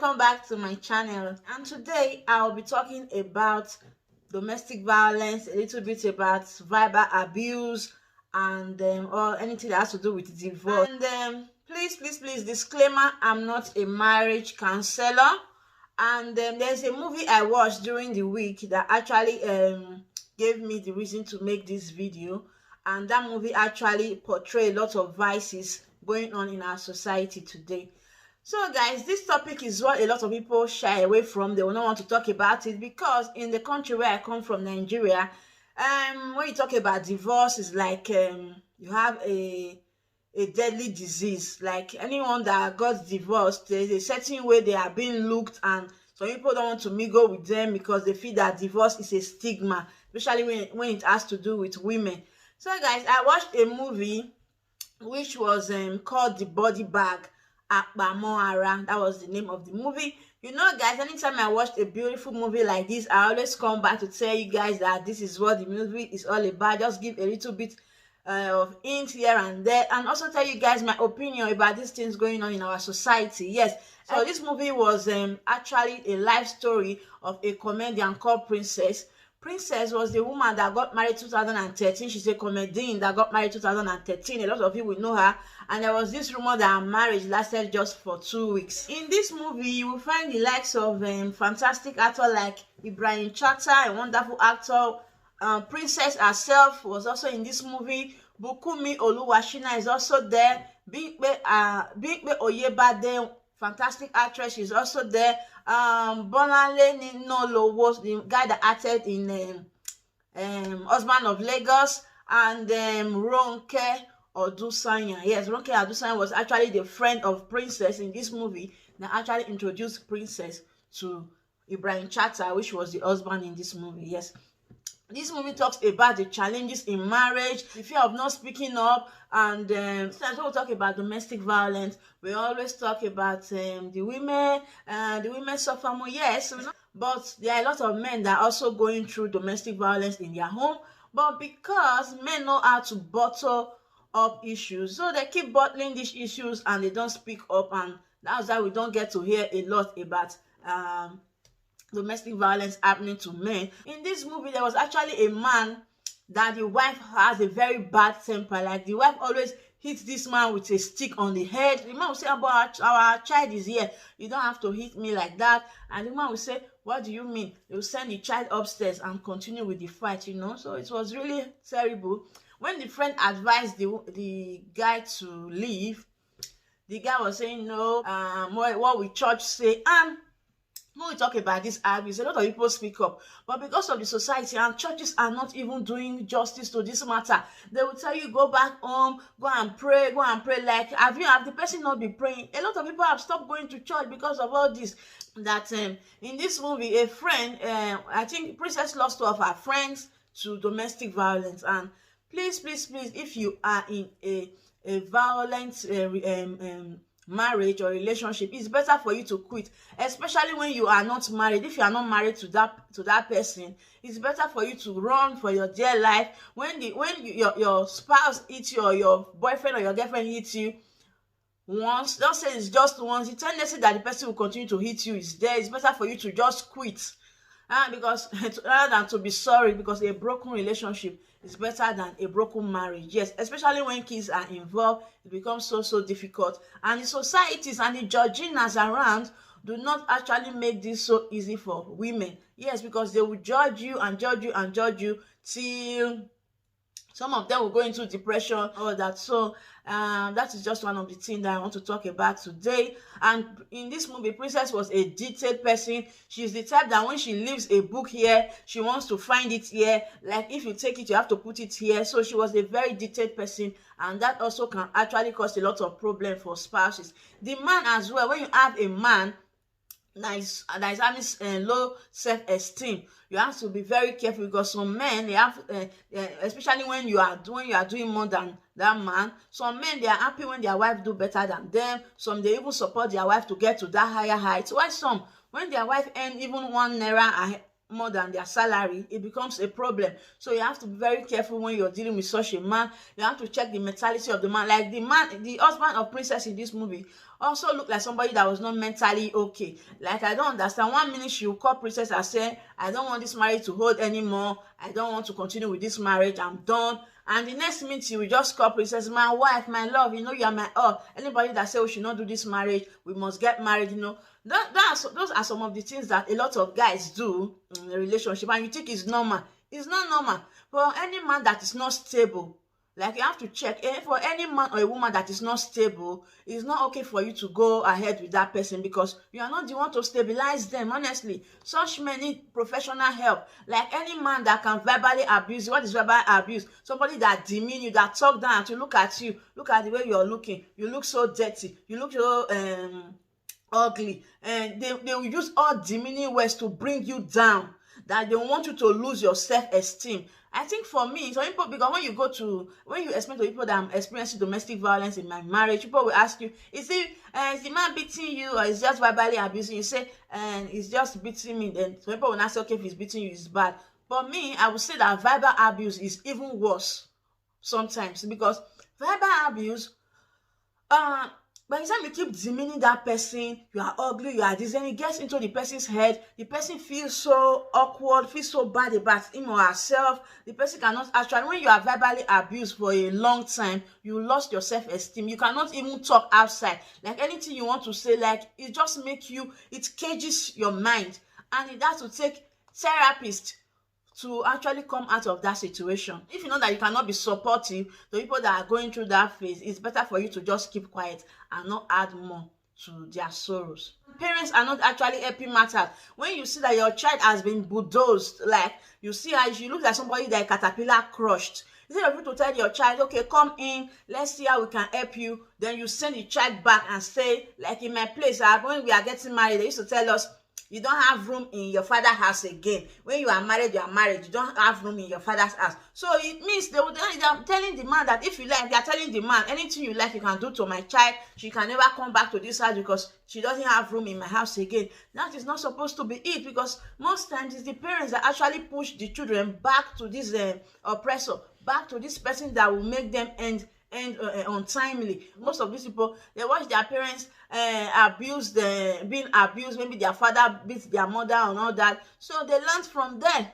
welcome back to my channel, and today I'll be talking about domestic violence, a little bit about verbal abuse, and or anything that has to do with divorce. And please disclaimer, I'm not a marriage counselor. And there's a movie I watched during the week that actually gave me the reason to make this video, and that movie actually portrayed a lot of vices going on in our society today. So guys, this topic is what a lot of people shy away from. They will not want to talk about it because in the country where I come from, Nigeria, when you talk about divorce, it's like you have a deadly disease. Like anyone that got divorced, there's a certain way they are being looked, and some people don't want to mingle with them because they feel that divorce is a stigma, especially when it has to do with women. So guys, I watched a movie which was called The Body Bag, ApamoAra. That was the name of the movie. You know guys, anytime I watch a beautiful movie like this, I always come back to tell you guys that this is what the movie is all about. Just give a little bit of hint here and there, and also tell you guys my opinion about these things going on in our society. Yes, so this movie was actually a life story of a comedian called Princess. Princess was the woman that got married 2013. She's a comedian that got married 2013. A lot of you will know her. And there was this rumor that her marriage lasted just for 2 weeks. In this movie, you will find the likes of fantastic actors like Ibrahim Chatta, a wonderful actor. Princess herself was also in this movie. Bukumi Oluwashina is also there. Bimpe Oyebade, fantastic actress, she's also there. Bonale Ninolowo, the guy that acted in Husband of Lagos, and Ronke Odusanya. Yes, Ronke Odusanya was actually the friend of Princess in this movie that actually introduced Princess to Ibrahim Chatta, which was the husband in this movie. Yes. This movie talks about the challenges in marriage, the fear of not speaking up, and sometimes when we talk about domestic violence, we always talk about the women suffer more. Yes, but there are a lot of men that are also going through domestic violence in their home, but because men know how to bottle up issues, so they keep bottling these issues and they don't speak up, and that's why we don't get to hear a lot about domestic violence happening to men. In this movie, there was actually a man that the wife has a very bad temper. Like the wife always hits this man with a stick on the head. The man will say, "But our child is here. You don't have to hit me like that." And the man will say, "What do you mean?" They will send the child upstairs and continue with the fight, you know. So it was really terrible. When the friend advised the guy to leave, the guy was saying, "No, what will church say?" And when we talk about this abuse, a lot of people speak up, but because of the society and churches are not even doing justice to this matter, they will tell you, go back home, go and pray. Like, have the person not been praying? A lot of people have stopped going to church because of all this. That in this movie, a friend, I think Princess lost two of her friends to domestic violence. And please, if you are in a violent marriage or relationship, it's better for you to quit, especially when you are not married. If you are not married to that person, it's better for you to run for your dear life. When your spouse hits you, or your boyfriend or your girlfriend hits you once, don't say it's just once. The tendency that the person will continue to hit you is there. It's better for you to just quit, because rather than to be sorry, because a broken relationship is better than a broken marriage. Yes, especially when kids are involved, it becomes so difficult. And the societies and the judginess around do not actually make this so easy for women. Yes, because they will judge you and judge you and judge you till some of them will go into depression, all that. So that is just one of the things that I want to talk about today. And in this movie, Princess was a detailed person. She's the type that when she leaves a book here, she wants to find it here. Like if you take it, you have to put it here. So she was a very detailed person, and that also can actually cause a lot of problem for spouses. The man as well, when you have a man that is having low self-esteem, you have to be very careful, because some men, they have especially when you are doing more than that man, some men, they are happy when their wife do better than them. Some, they even support their wife to get to that higher height. Why some, when their wife earn even 1 naira more than their salary, it becomes a problem. So you have to be very careful when you're dealing with such a man. You have to check the mentality of the man. Like the husband of Princess in this movie also looked like somebody that was not mentally okay. Like, I don't understand. One minute she will call Princess and say, I don't want this marriage to hold anymore. I don't want to continue with this marriage. I'm done. And the next minute she will just call Princess, my wife, my love, you are my all. Anybody that say we should not do this marriage, we must get married, those are some of the things that a lot of guys do in a relationship, and you think it's normal. It's not normal. For any man that is not stable, like, you have to check. For any man or a woman that is not stable, it's not okay for you to go ahead with that person, because you are not the one to stabilize them. Honestly, such men need professional help. Like, any man that can verbally abuse you. What is verbal abuse? Somebody that demean you, that talk down to look at you. Look at the way you're looking. You look so dirty. You look so ugly. And they will use all demeaning words to bring you down, that they want you to lose your self-esteem. I think for me, some people, because when you explain to people that I'm experiencing domestic violence in my marriage, people will ask you, is the man beating you, or is just verbally abusing you? Say, he's just beating me. Then some people will not say, okay, if he's beating you, it's bad. But me, I would say that verbal abuse is even worse sometimes, because verbal abuse, by the time you keep demeaning that person, you are ugly, you are this, then it gets into the person's head. The person feels so awkward, feels so bad about him or herself. The person cannot actually, when you are verbally abused for a long time, you lost your self-esteem. You cannot even talk outside. Like, anything you want to say, like, it just makes you, it cages your mind. And it has to take therapists to actually come out of that situation. If you know that you cannot be supportive to people that are going through that phase, it's better for you to just keep quiet and not add more to their sorrows. Parents are not actually helping matters. When you see that your child has been bulldozed, like, you see how she looks like somebody that a caterpillar crushed, instead of you to tell your child, okay, come in, let's see how we can help you, then you send the child back and say, like, in my place, when we are getting married, they used to tell us, you don't have room in your father's house again. When you are married, you don't have room in your father's house. So it means they are telling the man that if you like, they are telling the man, anything you like, you can do to my child. She can never come back to this house because she doesn't have room in my house again. That is not supposed to be it, because most times it's the parents that actually push the children back to this oppressor, back to this person that will make them end untimely. Most of these people, they watch their parents being abused. Maybe their father beats their mother and all that, so they learn from there.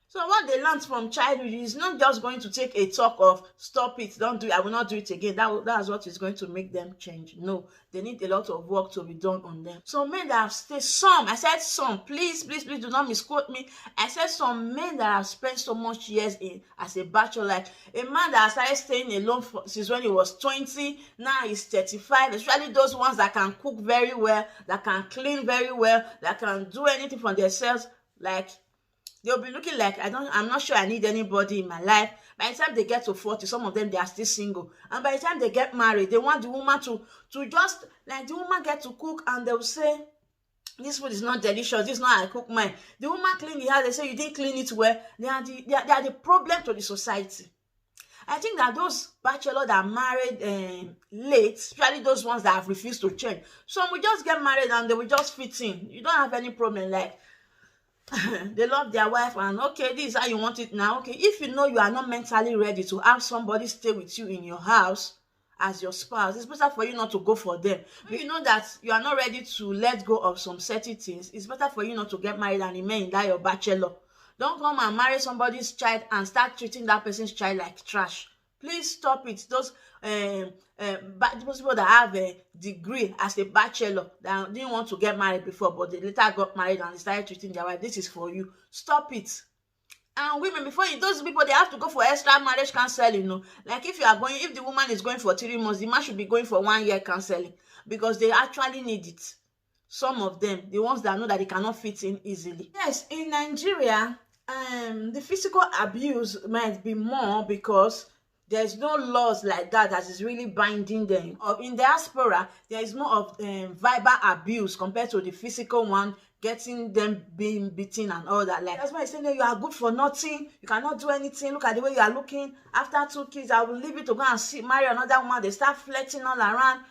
So what they learned from childhood is not just going to take a talk of stop it, don't do it, I will not do it again. That's what is going to make them change. No, they need a lot of work to be done on them. So men that have stayed, I said some, please do not misquote me. I said some men that have spent so much years as a bachelor, like a man that has started staying alone since when he was 20, now he's 35, especially those ones that can cook very well, that can clean very well, that can do anything for themselves. Like, they'll be looking like, I'm not sure I need anybody in my life. By the time they get to 40, some of them, they are still single. And by the time they get married, they want the woman to just, like, the woman get to cook, and they'll say, this food is not delicious, this is not how I cook mine. The woman clean the house, they say, you didn't clean it well. They are the problem to the society. I think that those bachelors that are married late, especially those ones that have refused to change, some will just get married and they will just fit in. You don't have any problem, like, they love their wife, and okay, this is how you want it now. Okay, if you know you are not mentally ready to have somebody stay with you in your house as your spouse, it's better for you not to go for them. When you know that you are not ready to let go of some certain things, it's better for you not to get married and remain in that your bachelor. Don't come and marry somebody's child and start treating that person's child like trash. Please stop it. Those people that have a degree as a bachelor that didn't want to get married before, but they later got married and they started treating their wife, this is for you. Stop it. And women, those people, they have to go for extra marriage counseling. Like, if the woman is going for 3 months, the man should be going for 1 year counseling, because they actually need it. Some of them, the ones that know that they cannot fit in easily. Yes, in Nigeria, the physical abuse might be more because there's no laws like that is really binding them. In diaspora, there is more of verbal abuse compared to the physical one, getting them being beaten and all that. Like, that's why I say, no, you are good for nothing, you cannot do anything, look at the way you are looking. After 2 kids, I will leave you to go and marry another woman. They start flirting all around.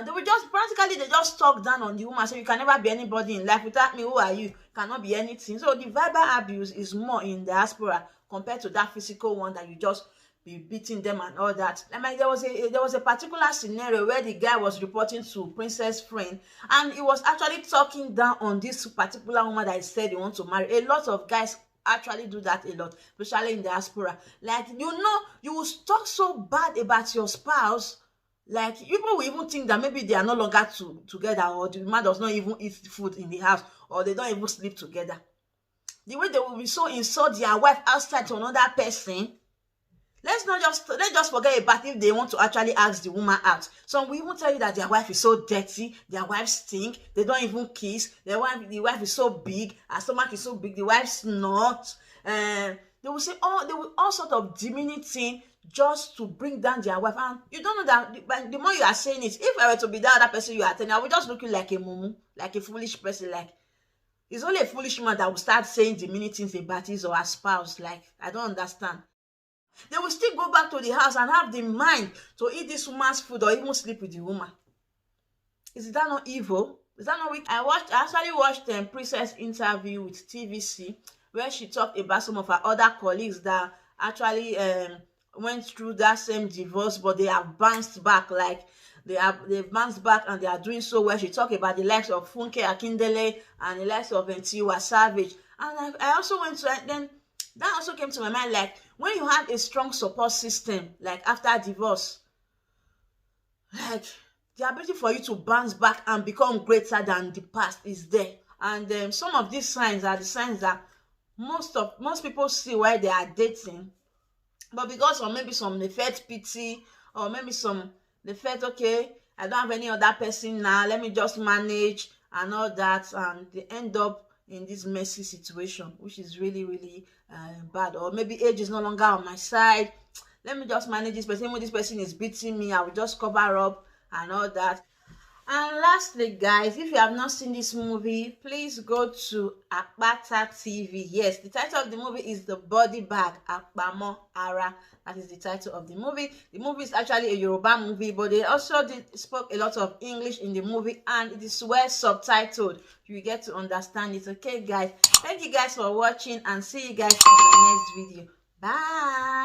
They will just practically, they just talk down on the woman. So you can never be anybody in life. Without me, who are you? Cannot be anything. So the verbal abuse is more in diaspora compared to that physical one that you just be beating them and all that. I mean, there was a particular scenario where the guy was reporting to Princess Friend, and he was actually talking down on this particular woman that he said he wants to marry. A lot of guys actually do that a lot, especially in diaspora. Like, you will talk so bad about your spouse, like people will even think that maybe they are no longer together, or the man does not even eat food in the house, or they don't even sleep together. The way they will be so insult their wife outside to another person. Let's just forget about if they want to actually ask the woman out. Some will even tell you that their wife is so dirty, their wife stink, they don't even kiss, the wife is so big, her stomach is so big, the wife snorts. They will say all sort of demeaning thing just to bring down their wife. And you don't know that the more you are saying it, if I were to be that other person you are telling, I would just look you like a mumu, like a foolish person. Like, it's only a foolish man that will start saying demeaning things about his or her spouse. Like, I don't understand. They will still go back to the house and have the mind to eat this woman's food or even sleep with the woman. Is that not evil? Is that not weak? I actually watched Princess interview with TVC, where she talked about some of her other colleagues that actually went through that same divorce, but they have bounced back. Like, they've bounced back and they are doing so well. She talked about the likes of Funke Akindele and the likes of Tiwa Savage. And I also went to then. That also came to my mind, like, when you have a strong support system, like after divorce, like, the ability for you to bounce back and become greater than the past is there. And some of these signs are the signs that most people see while they are dating, but because of maybe some they felt pity, or maybe some they felt, okay, I don't have any other person now, let me just manage and all that, and they end up in this messy situation, which is really, really bad. Or maybe age is no longer on my side, let me just manage this person. When this person is beating me, I will just cover up and all that. And lastly, guys, if you have not seen this movie, please go to Akpata TV. Yes, the title of the movie is The Body Bag, ApamoAra. That is the title of the movie. The movie is actually a Yoruba movie, but they also spoke a lot of English in the movie, and it is well subtitled. You get to understand it. Okay, guys. Thank you guys for watching, and see you guys on my next video. Bye.